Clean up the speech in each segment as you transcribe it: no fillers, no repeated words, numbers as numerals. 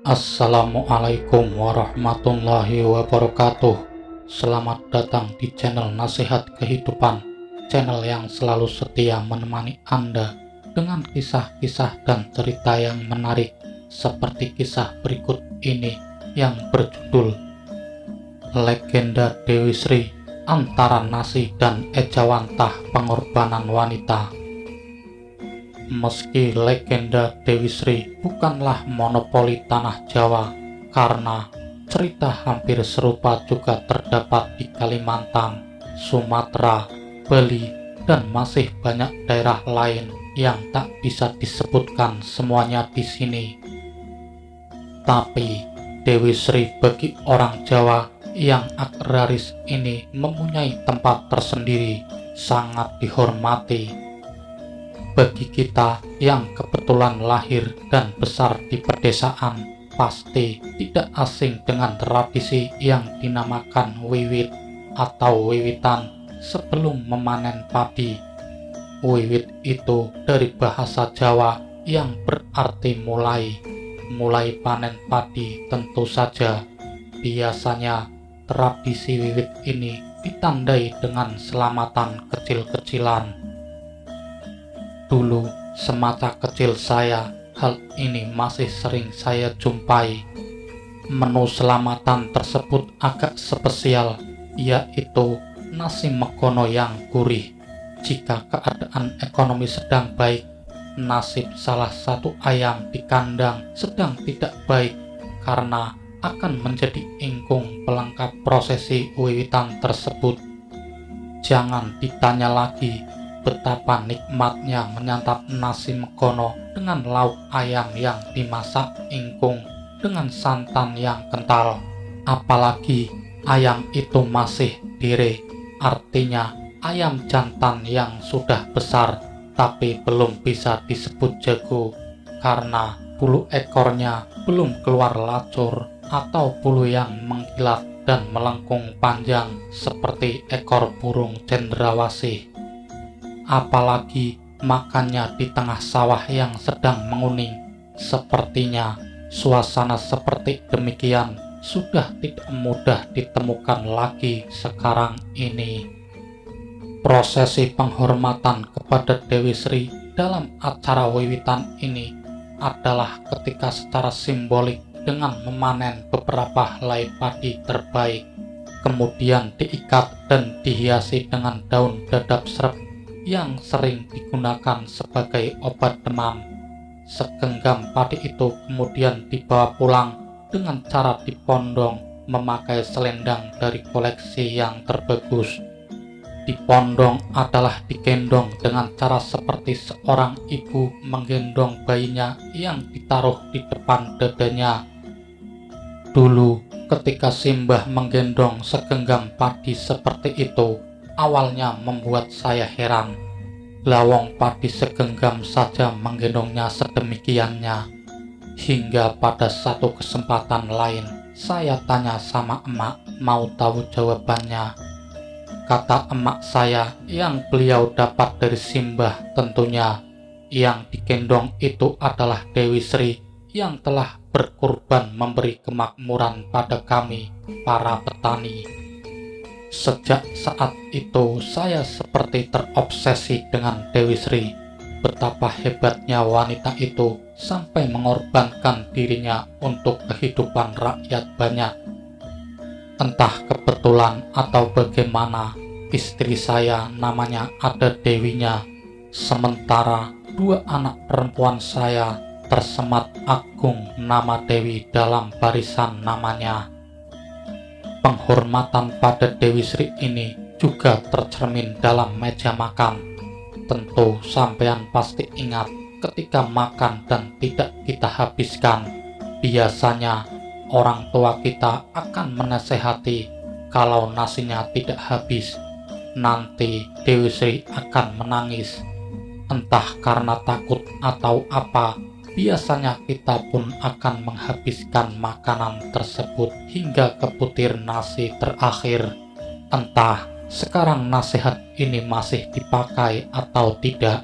Assalamualaikum warahmatullahi wabarakatuh. Selamat datang di channel Nasihat Kehidupan, channel yang selalu setia menemani Anda dengan kisah-kisah dan cerita yang menarik, seperti kisah berikut ini yang berjudul Legenda Dewi Sri, Antara Nasi dan Ejawantah Pengorbanan Wanita. Meski legenda Dewi Sri bukanlah monopoli tanah Jawa, karena cerita hampir serupa juga terdapat di Kalimantan, Sumatera, Bali, dan masih banyak daerah lain yang tak bisa disebutkan semuanya di sini. Tapi Dewi Sri bagi orang Jawa yang agraris ini mempunyai tempat tersendiri, sangat dihormati. Bagi kita yang kebetulan lahir dan besar di pedesaan, pasti tidak asing dengan tradisi yang dinamakan wiwit atau wiwitan sebelum memanen padi. Wiwit itu dari bahasa Jawa yang berarti mulai panen padi tentu saja. Biasanya tradisi wiwit ini ditandai dengan selamatan kecil-kecilan. Dulu, semasa kecil saya, hal ini masih sering saya jumpai. Menu selamatan tersebut agak spesial, yaitu nasi megono yang gurih. Jika keadaan ekonomi sedang baik, nasib salah satu ayam di kandang sedang tidak baik karena akan menjadi ingkung pelengkap prosesi wiwitan tersebut. Jangan ditanya lagi betapa nikmatnya menyantap nasi megono dengan lauk ayam yang dimasak ingkung dengan santan yang kental. Apalagi ayam itu masih dire, artinya ayam jantan yang sudah besar tapi belum bisa disebut jago karena bulu ekornya belum keluar lacur atau bulu yang mengkilat dan melengkung panjang seperti ekor burung cendrawasih. Apalagi makannya di tengah sawah yang sedang menguning. Sepertinya suasana seperti demikian sudah tidak mudah ditemukan lagi sekarang ini. Prosesi penghormatan kepada Dewi Sri dalam acara wiwitan ini adalah ketika secara simbolik dengan memanen beberapa helai padi terbaik, kemudian diikat dan dihiasi dengan daun dadap serep yang sering digunakan sebagai obat demam. Segenggam padi itu kemudian dibawa pulang dengan cara dipondong memakai selendang dari koleksi yang terbagus. Dipondong adalah digendong dengan cara seperti seorang ibu menggendong bayinya yang ditaruh di depan dadanya. Dulu ketika Simbah menggendong segenggam padi seperti itu, awalnya membuat saya heran. Lawong padi segenggam saja menggendongnya sedemikiannya. Hingga pada satu kesempatan lain, saya tanya sama emak, mau tahu jawabannya. Kata emak saya yang beliau dapat dari Simbah tentunya, yang digendong itu adalah Dewi Sri yang telah berkorban memberi kemakmuran pada kami, para petani. Sejak saat itu saya seperti terobsesi dengan Dewi Sri. Betapa hebatnya wanita itu sampai mengorbankan dirinya untuk kehidupan rakyat banyak. Entah kebetulan atau bagaimana, istri saya namanya ada Dewinya, sementara dua anak perempuan saya tersemat agung nama Dewi dalam barisan namanya. Penghormatan pada Dewi Sri ini juga tercermin dalam meja makan. Tentu sampean pasti ingat ketika makan dan tidak kita habiskan. Biasanya orang tua kita akan menasehati kalau nasinya tidak habis. Nanti Dewi Sri akan menangis. Entah karena takut atau apa, biasanya kita pun akan menghabiskan makanan tersebut hingga ke butir nasi terakhir. Entah sekarang nasihat ini masih dipakai atau tidak.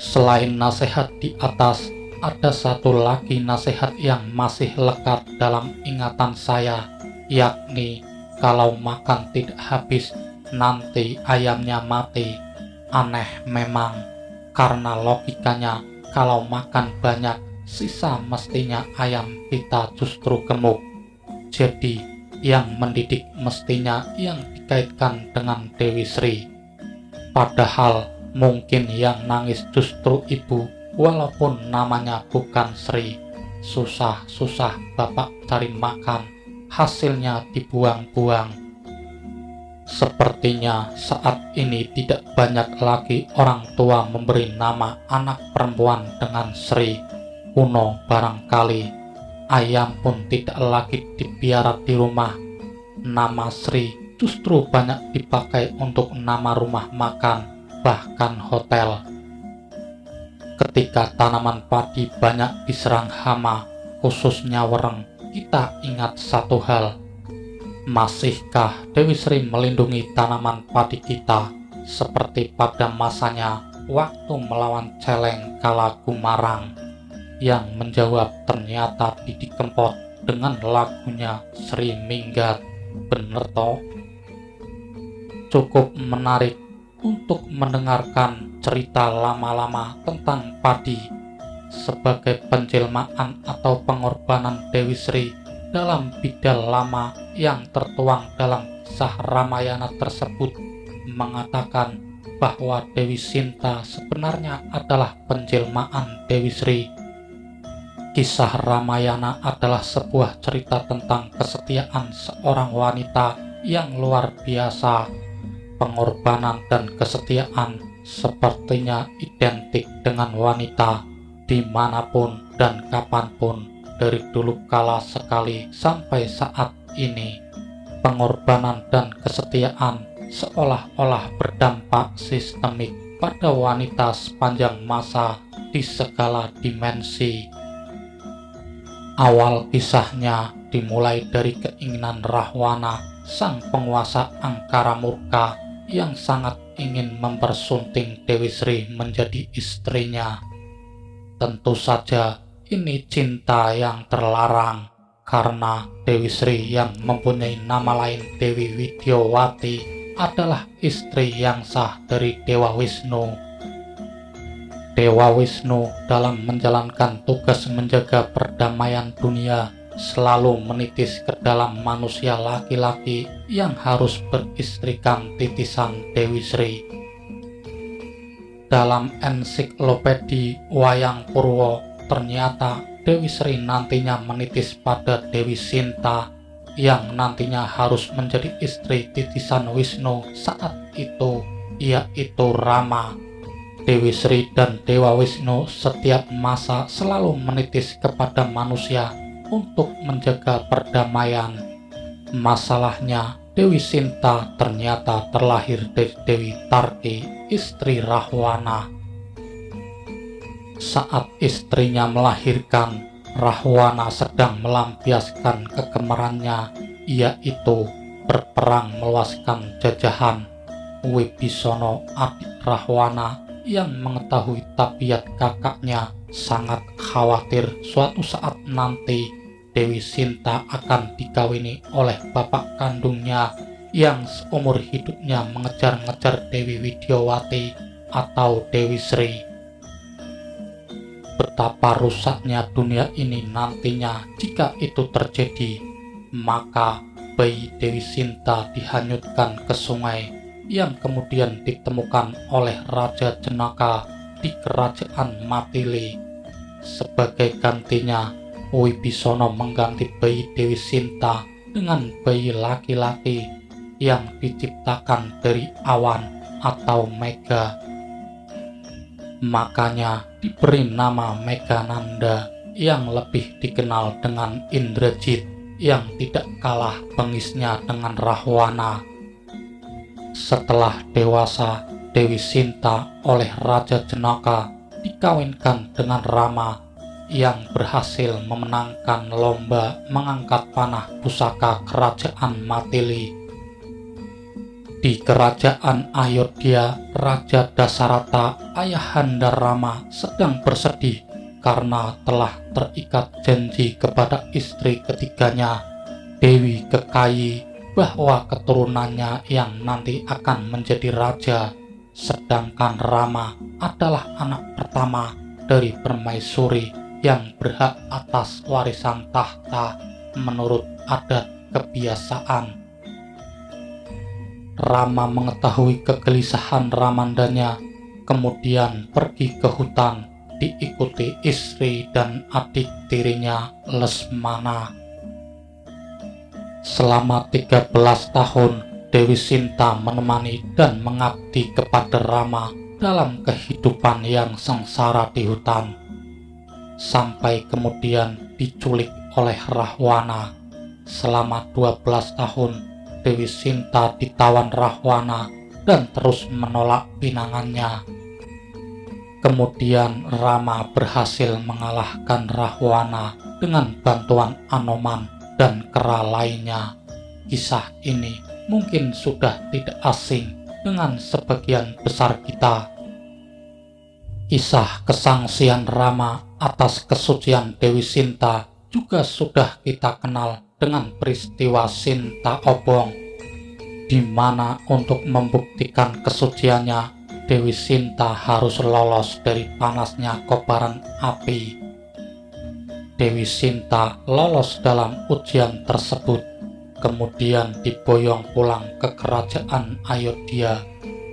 Selain nasihat di atas, ada satu lagi nasihat yang masih lekat dalam ingatan saya, yakni kalau makan tidak habis, nanti ayamnya mati. Aneh memang, karena logikanya kalau makan banyak, sisa mestinya ayam kita justru gemuk. Jadi yang mendidik mestinya yang dikaitkan dengan Dewi Sri. Padahal mungkin yang nangis justru ibu, walaupun namanya bukan Sri. Susah-susah bapak cari makan, hasilnya dibuang-buang. Sepertinya saat ini tidak banyak lagi orang tua memberi nama anak perempuan dengan Sri. Kuno barangkali, ayam pun tidak lagi dipiara di rumah. Nama Sri justru banyak dipakai untuk nama rumah makan, bahkan hotel. Ketika tanaman padi banyak diserang hama, khususnya wereng, kita ingat satu hal. Masihkah Dewi Sri melindungi tanaman padi kita seperti pada masanya waktu melawan celeng kala Gumarang? Yang menjawab ternyata Didi Kempot dengan lagunya Sri Minggat. Bener toh? Cukup menarik untuk mendengarkan cerita lama-lama tentang padi sebagai penjelmaan atau pengorbanan Dewi Sri dalam bidal lama yang tertuang dalam kisah Ramayana tersebut, mengatakan bahwa Dewi Sinta sebenarnya adalah penjelmaan Dewi Sri. Kisah Ramayana adalah sebuah cerita tentang kesetiaan seorang wanita yang luar biasa. Pengorbanan dan kesetiaan sepertinya identik dengan wanita dimanapun dan kapanpun, dari dulu kala sekali sampai saat ini. Pengorbanan dan kesetiaan seolah-olah berdampak sistemik pada wanita sepanjang masa di segala dimensi. Awal kisahnya dimulai dari keinginan Rahwana, sang penguasa angkara murka yang sangat ingin mempersunting Dewi Sri menjadi istrinya. Tentu saja ini cinta yang terlarang, karena Dewi Sri yang mempunyai nama lain Dewi Widyawati adalah istri yang sah dari Dewa Wisnu. Dewa Wisnu dalam menjalankan tugas menjaga perdamaian dunia selalu menitis ke dalam manusia laki-laki yang harus beristrikan titisan Dewi Sri. Dalam ensiklopedi Wayang Purwo, ternyata Dewi Sri nantinya menitis pada Dewi Sinta yang nantinya harus menjadi istri titisan Wisnu saat itu, yaitu Rama. Dewi Sri dan Dewa Wisnu setiap masa selalu menitis kepada manusia untuk menjaga perdamaian. Masalahnya, Dewi Sinta ternyata terlahir dari Dewi Tarki, istri Rahwana. Saat istrinya melahirkan, Rahwana sedang melampiaskan kegemarannya, yaitu berperang meluaskan jajahan. Wibisono, adik Rahwana, yang mengetahui tabiat kakaknya, sangat khawatir suatu saat nanti Dewi Sinta akan dikawini oleh bapak kandungnya yang seumur hidupnya mengejar-ngejar Dewi Widyawati atau Dewi Sri. Betapa rusaknya dunia ini nantinya jika itu terjadi, maka bayi Dewi Sinta dihanyutkan ke sungai yang kemudian ditemukan oleh Raja Jenaka di kerajaan Matili. Sebagai gantinya, Wibisono mengganti bayi Dewi Sinta dengan bayi laki-laki yang diciptakan dari awan atau mega. Makanya diberi nama Megananda yang lebih dikenal dengan Indrajit yang tidak kalah bengisnya dengan Rahwana. Setelah dewasa, Dewi Sinta oleh Raja Jenaka dikawinkan dengan Rama yang berhasil memenangkan lomba mengangkat panah pusaka kerajaan Matili. Di kerajaan Ayodhya, Raja Dasarata, ayahanda Rama, sedang bersedih karena telah terikat janji kepada istri ketiganya, Dewi Kekayi, bahwa keturunannya yang nanti akan menjadi raja, sedangkan Rama adalah anak pertama dari permaisuri yang berhak atas warisan tahta menurut adat kebiasaan. Rama mengetahui kegelisahan Ramandanya, kemudian pergi ke hutan diikuti istri dan adik tirinya Lesmana. Selama 13 tahun, Dewi Sinta menemani dan mengabdi kepada Rama dalam kehidupan yang sengsara di hutan, sampai kemudian diculik oleh Rahwana. Selama 12 tahun, Dewi Sinta ditawan Rahwana dan terus menolak pinangannya. Kemudian Rama berhasil mengalahkan Rahwana dengan bantuan Anoman dan kera lainnya. Kisah ini mungkin sudah tidak asing dengan sebagian besar kita. Kisah kesangsian Rama atas kesucian Dewi Sinta juga sudah kita kenal dengan peristiwa Sinta Obong, di mana untuk membuktikan kesuciannya, Dewi Sinta harus lolos dari panasnya kobaran api. Dewi Sinta lolos dalam ujian tersebut, kemudian diboyong pulang ke kerajaan Ayodhya.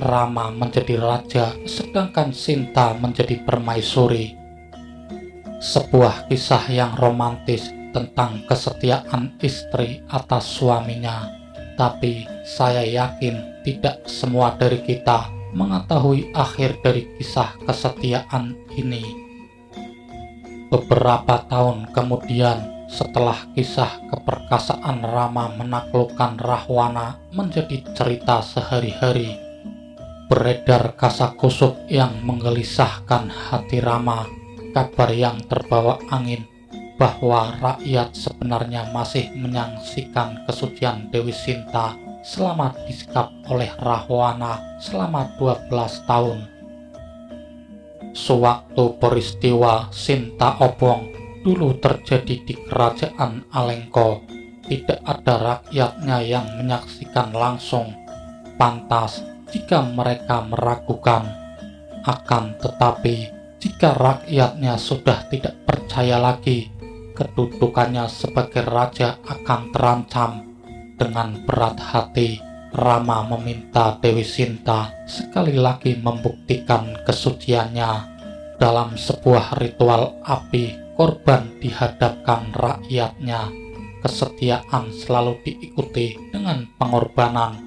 Rama menjadi raja, sedangkan Sinta menjadi permaisuri. Sebuah kisah yang romantis tentang kesetiaan istri atas suaminya, tapi saya yakin tidak semua dari kita mengetahui akhir dari kisah kesetiaan ini. Beberapa tahun kemudian, setelah kisah keperkasaan Rama menaklukkan Rahwana menjadi cerita sehari-hari, beredar kasakusuk yang menggelisahkan hati Rama, kabar yang terbawa angin bahwa rakyat sebenarnya masih menyaksikan kesucian Dewi Sinta selama disekap oleh Rahwana selama 12 tahun. Sewaktu peristiwa Sinta Obong dulu terjadi di kerajaan Alengka, tidak ada rakyatnya yang menyaksikan langsung. Pantas jika mereka meragukan. Akan tetapi, jika rakyatnya sudah tidak percaya lagi, kedudukannya sebagai raja akan terancam. Dengan berat hati, Rama meminta Dewi Sinta sekali lagi membuktikan kesuciannya. Dalam sebuah ritual api, korban dihadapkan rakyatnya. Kesetiaan selalu diikuti dengan pengorbanan.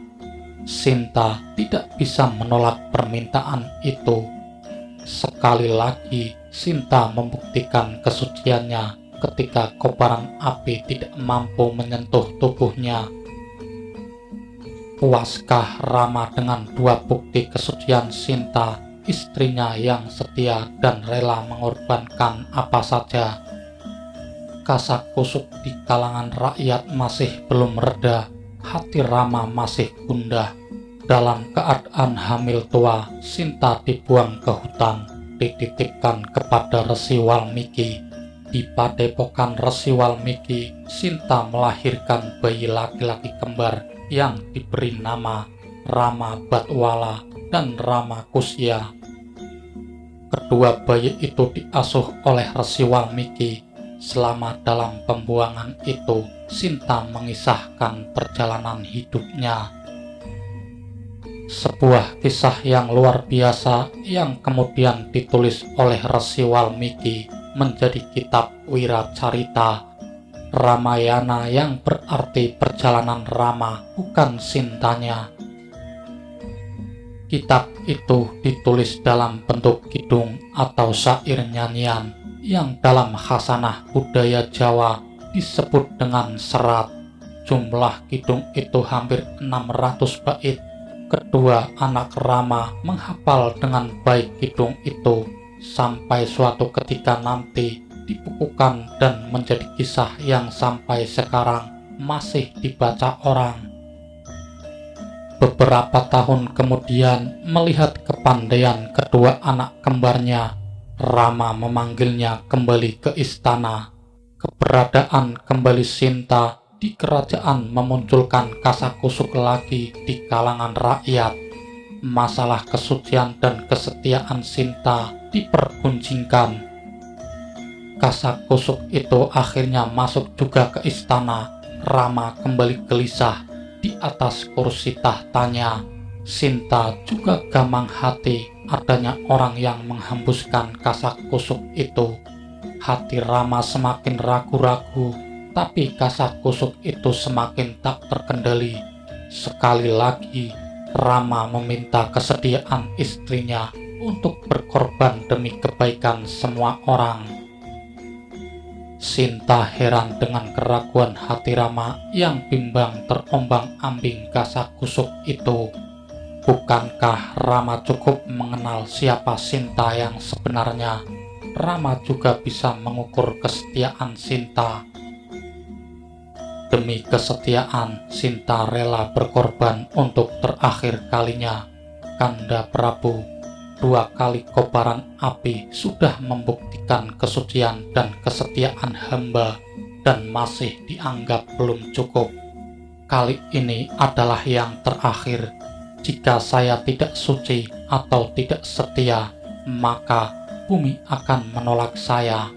Sinta tidak bisa menolak permintaan itu. Sekali lagi, Sinta membuktikan kesuciannya ketika kobaran api tidak mampu menyentuh tubuhnya. Puaskah Rama dengan dua bukti kesucian Sinta, istrinya yang setia dan rela mengorbankan apa saja? Kasakusuk di kalangan rakyat masih belum reda, hati Rama masih gundah. Dalam keadaan hamil tua, Sinta dibuang ke hutan, dititipkan kepada Resi Walmiki. Di padepokan Resi Walmiki, Sinta melahirkan bayi laki-laki kembar yang diberi nama Rama Batwala dan Rama Kusya. Kedua bayi itu diasuh oleh Resi Walmiki. Selama dalam pembuangan itu, Sinta mengisahkan perjalanan hidupnya. Sebuah kisah yang luar biasa yang kemudian ditulis oleh Resi Walmiki menjadi kitab Wiracarita Ramayana, yang berarti perjalanan Rama, bukan Sintanya. Kitab itu ditulis dalam bentuk kidung atau syair nyanyian yang dalam khasanah budaya Jawa disebut dengan serat. Jumlah kidung itu hampir 600 bait. Kedua anak Rama menghafal dengan baik kidung itu, sampai suatu ketika nanti dibukukan dan menjadi kisah yang sampai sekarang masih dibaca orang. Beberapa tahun kemudian, melihat kepandaian kedua anak kembarnya, Rama memanggilnya kembali ke istana. Keberadaan kembali Sinta di kerajaan memunculkan kasakusuk lagi di kalangan rakyat. Masalah kesucian dan kesetiaan Sinta diperguncingkan. Kasakusuk itu akhirnya masuk juga ke istana. Rama kembali gelisah di atas kursi tahtanya. Sinta juga gamang hati adanya orang yang menghembuskan kasakusuk itu. Hati Rama semakin ragu-ragu, tapi kasakusuk itu semakin tak terkendali. Sekali lagi, Rama meminta kesediaan istrinya untuk berkorban demi kebaikan semua orang. Sinta heran dengan keraguan hati Rama yang bimbang terombang-ambing kasakusuk itu. Bukankah Rama cukup mengenal siapa Sinta yang sebenarnya? Rama juga bisa mengukur kesetiaan Sinta. Demi kesetiaan, Sinta rela berkorban untuk terakhir kalinya. Kanda Prabu, 2 kali kobaran api sudah membuktikan kesucian dan kesetiaan hamba dan masih dianggap belum cukup. Kali ini adalah yang terakhir. Jika saya tidak suci atau tidak setia, maka bumi akan menolak saya.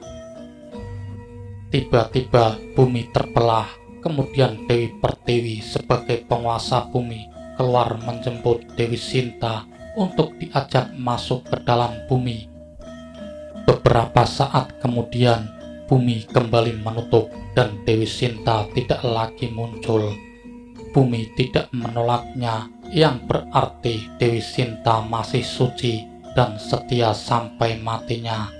Tiba-tiba bumi terbelah, kemudian Dewi Pertiwi sebagai penguasa bumi keluar menjemput Dewi Sinta untuk diajak masuk ke dalam bumi. Beberapa saat kemudian, bumi kembali menutup dan Dewi Sinta tidak lagi muncul. Bumi tidak menolaknya, yang berarti Dewi Sinta masih suci dan setia sampai matinya.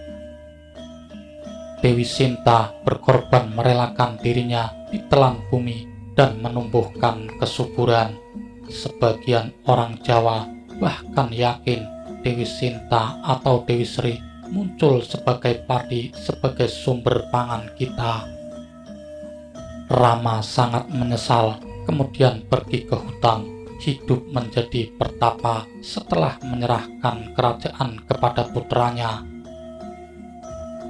Dewi Sinta berkorban merelakan dirinya ditelan bumi dan menumbuhkan kesuburan. Sebagian orang Jawa bahkan yakin Dewi Sinta atau Dewi Sri muncul sebagai padi sebagai sumber pangan kita. Rama sangat menyesal, kemudian pergi ke hutan, hidup menjadi pertapa setelah menyerahkan kerajaan kepada putranya.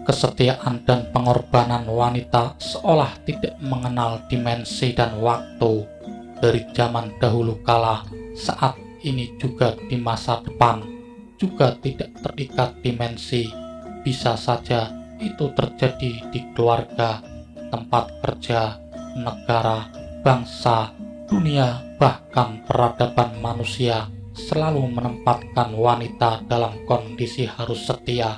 Kesetiaan dan pengorbanan wanita seolah tidak mengenal dimensi dan waktu. Dari zaman dahulu kala, saat ini juga di masa depan, juga tidak terikat dimensi. Bisa saja itu terjadi di keluarga, tempat kerja, negara, bangsa, dunia, bahkan peradaban manusia selalu menempatkan wanita dalam kondisi harus setia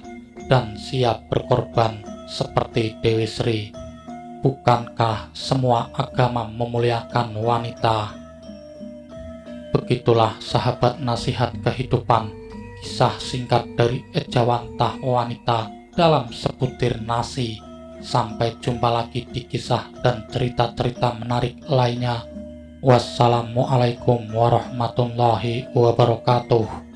dan siap berkorban seperti Dewi Sri. Bukankah semua agama memuliakan wanita? Begitulah sahabat nasihat kehidupan, kisah singkat dari Ejawantah Wanita dalam sebutir nasi. Sampai jumpa lagi di kisah dan cerita-cerita menarik lainnya. Wassalamualaikum warahmatullahi wabarakatuh.